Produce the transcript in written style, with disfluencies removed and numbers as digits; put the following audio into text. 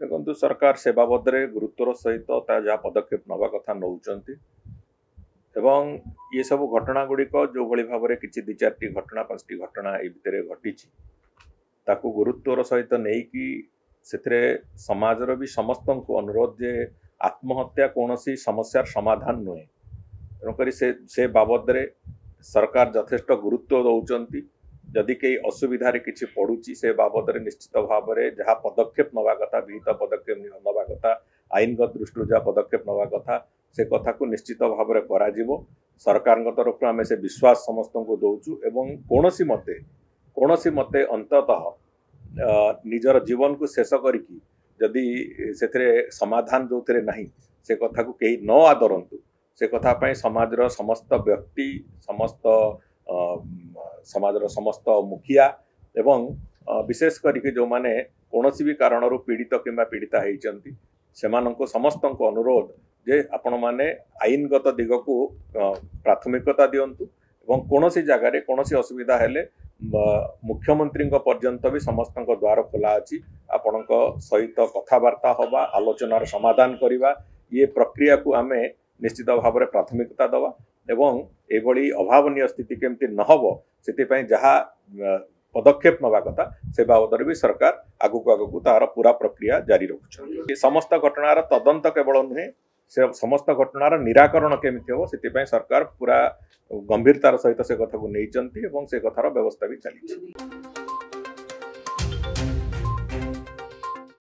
देखो सरकार से बाबद गुरुत्वर सहित जहाँ पदक्षेप नवा कथा नौ ये सब घटना गुड़िक जो भाव में किसी 2-4 घटना 5 घटना ये भितर घटी गुरुत्वर सहित नहीं कि समाजर भी समस्त को अनुरोध जे आत्महत्या कौन सी समस्यार समाधान नुहे तेणुक से बाबद सरकार यथेष्ट गुरुत्व दौरान जदि कई असुविधार किसी पड़ुची से बाबद निश्चित भाव में जहाँ पदक्षेप नवा कथा विहित पदक्षेप नवा कथा आईनगत दृष्टि जहाँ पदक्षेप नवा कथा से कथा को निश्चित भाव में करा सरकार तरफ आम से विश्वास समस्त को दौचु एवं कौन सी मते अंततः निजर जीवन को शेष करिकी जदि से समाधान जो थे नहीं से कथा को कहीं न आदरंतु से कथा समाजर समस्त व्यक्ति समस्त समाजर समस्त मुखिया एवं विशेष करके जो माने कौन भी कारण पीड़ित कि पीड़िता होती से समस्त को अनुरोध जे आपण माने आईनगत दिग को प्राथमिकता दिंतु एवं कौन सी जगार कौन सी असुविधा हेले मुख्यमंत्री पर्यंत भी समस्त द्वार खोला अच्छी आपण सहित कथबार्ता हवा आलोचनार समाधान करवा ये प्रक्रिया को आम निश्चित भाव में प्राथमिकता दवा एवं एभली अभावनीय स्थिति केमती न हो से जहाँ पदक्षेप नवा कथा से बाबद भी सरकार आगू तार पूरा प्रक्रिया जारी रखुछन समस्त घटनार तदंत केवल नुहे से समस्त घटनार निराकरण केमिति हो से सरकार पूरा गंभीरतार सहित से कथा को नहीं से कथार व्यवस्था भी चली।